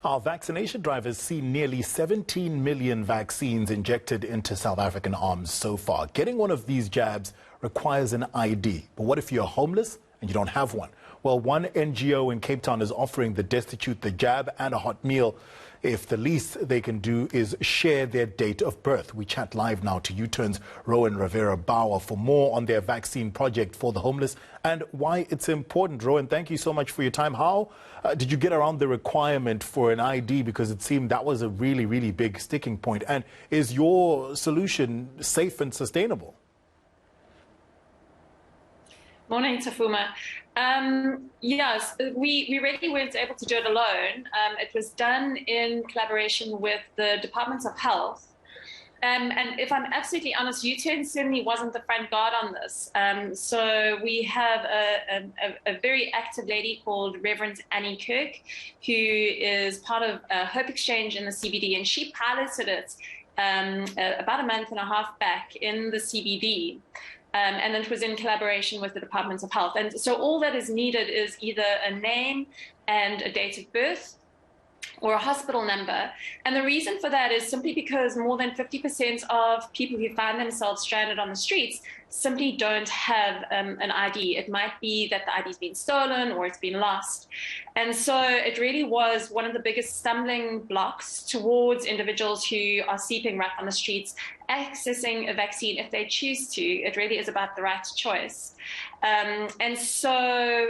Our vaccination drive has seen nearly 17 million vaccines injected into South African arms so far. Getting one of these jabs requires an ID. But what if you're homeless and you don't have one? Well, one NGO in Cape Town is offering the destitute the jab and a hot meal if the least they can do is share their date of birth. We chat live now to U-Turn's Rowen Ravera-Bauer for more on their vaccine project for the homeless and why it's important. Rowen, thank you so much for your time. How did you get around the requirement for an ID? Because it seemed that was a really, really big sticking point. And is your solution safe and sustainable? Morning, Tafuma. Yes, we really weren't able to do it alone. It was done in collaboration with the Department of Health. And if I'm absolutely honest, U-Turn certainly wasn't the front guard on this. So we have a very active lady called Reverend Annie Kirk, who is part of Hope Exchange in the CBD, and she piloted it about a month and a half back in the CBD. And it was in collaboration with the Department of Health. And so all that is needed is either a name and a date of birth or a hospital number. And the reason for that is simply because more than 50% of people who find themselves stranded on the streets simply don't have an ID. It might be that the ID's been stolen or it's been lost. And so it really was one of the biggest stumbling blocks towards individuals who are sleeping rough on the streets, accessing a vaccine if they choose to. It really is about the right choice. And so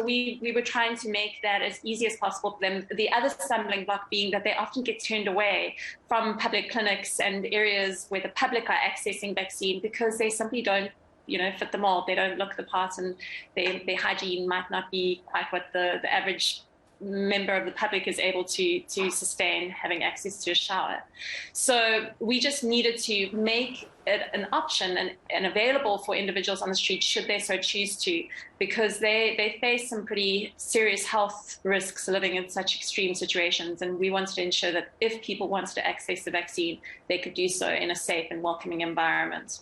we were trying to make that as easy as possible for them. The other stumbling block being that they often get turned away from public clinics and areas where the public are accessing vaccine because they simply don't fit the mold. They don't look the part, and their hygiene might not be quite what the average member of the public is able to sustain having access to a shower. So we just needed to make it an option and available for individuals on the street should they so choose to, because they face some pretty serious health risks living in such extreme situations. And we wanted to ensure that if people wanted to access the vaccine, they could do so in a safe and welcoming environment.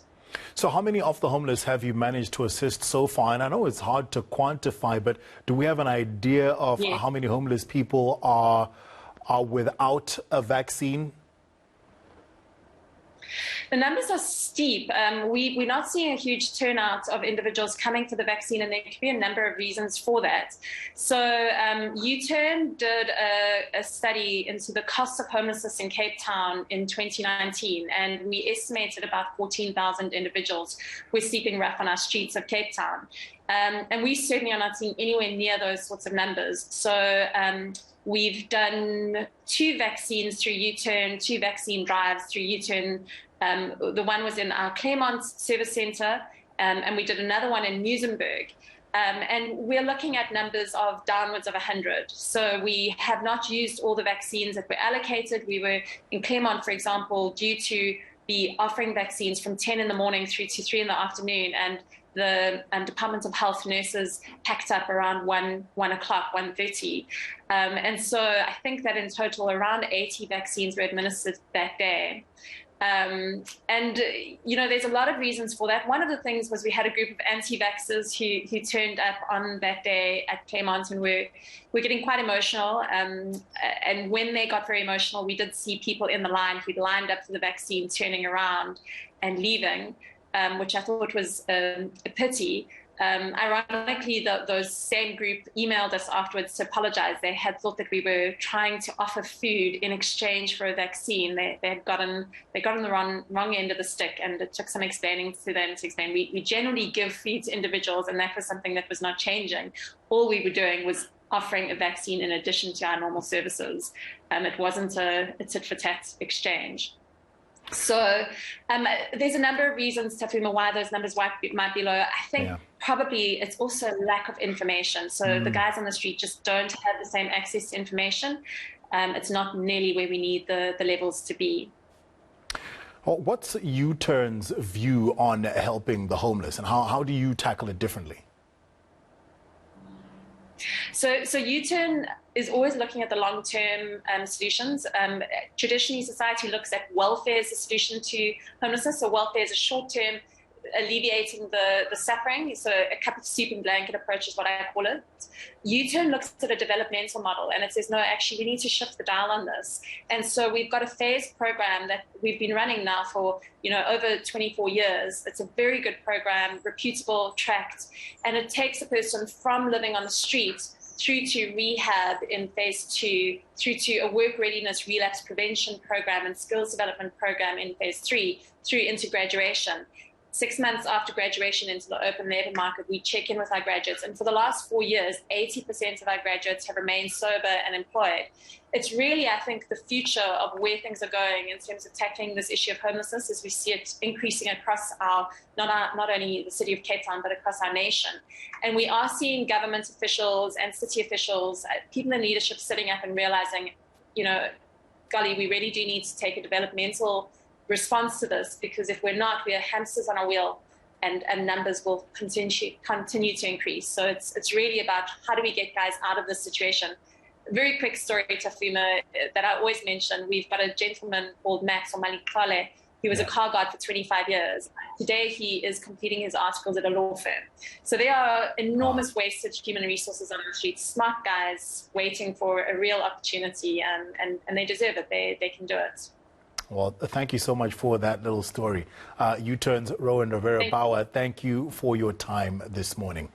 So how many of the homeless have you managed to assist so far? And I know it's hard to quantify, but do we have an idea of how many homeless people are without a vaccine? The numbers are steep. We're not seeing a huge turnout of individuals coming for the vaccine, and there could be a number of reasons for that. So U-Turn did a study into the cost of homelessness in Cape Town in 2019, and we estimated about 14,000 individuals were sleeping rough on our streets of Cape Town. And we certainly are not seeing anywhere near those sorts of numbers. So we've done 2 vaccines through U-Turn, 2 vaccine drives through U-Turn. The one was in our Claremont Service Centre, and we did another one in Muizenberg. And we're looking at numbers of downwards of 100. So we have not used all the vaccines that were allocated. We were in Claremont, for example, due to be offering vaccines from 10 in the morning through to 3 in the afternoon, and the Department of Health nurses packed up around 1 o'clock, 1:30. And so I think that in total around 80 vaccines were administered that day. And there's a lot of reasons for that. One of the things was we had a group of anti-vaxxers who turned up on that day at Claremont, and we're getting quite emotional. And when they got very emotional, we did see people in the line who'd lined up for the vaccine turning around and leaving, which I thought was a pity. Ironically, those same group emailed us afterwards to apologize. They had thought that we were trying to offer food in exchange for a vaccine. They had gotten the wrong end of the stick, and it took some explaining to them to explain. We generally give food to individuals, and that was something that was not changing. All we were doing was offering a vaccine in addition to our normal services. It wasn't a tit-for-tat exchange. So there's a number of reasons, Tafuma, why those numbers might be low. I think probably it's also lack of information. So the guys on the street just don't have the same access to information. It's not nearly where we need the levels to be. Well, what's U-Turn's view on helping the homeless, and how do you tackle it differently? So U-Turn is always looking at the long-term solutions. Traditionally, society looks at welfare as a solution to homelessness. So welfare is a short-term alleviating the suffering. So a cup of soup and blanket approach is what I call it. U-turn looks at a developmental model and it says, no, actually, we need to shift the dial on this. And so we've got a phased program that we've been running now for, over 24 years. It's a very good program, reputable, tracked, and it takes a person from living on the street through to rehab in phase 2, through to a work readiness relapse prevention program and skills development program in phase 3, through into graduation. 6 months after graduation into the open labor market, we check in with our graduates. And for the last 4 years, 80% of our graduates have remained sober and employed. It's really, I think, the future of where things are going in terms of tackling this issue of homelessness as we see it increasing across not only the city of Cape Town, but across our nation. And we are seeing government officials and city officials, people in leadership sitting up and realizing, golly, we really do need to take a developmental response to this, because if we're not, we are hamsters on a wheel, and numbers will continue to increase. So it's really about how do we get guys out of this situation. A very quick story, Tafuma, that I always mention. We've got a gentleman called Max Omalikale. He was a car guard for 25 years. Today, he is completing his articles at a law firm. So there are enormous wasted human resources on the streets, smart guys waiting for a real opportunity, and they deserve it. They can do it. Well, thank you so much for that little story. U-Turn's Rowen Ravera-Bauer, thank you for your time this morning.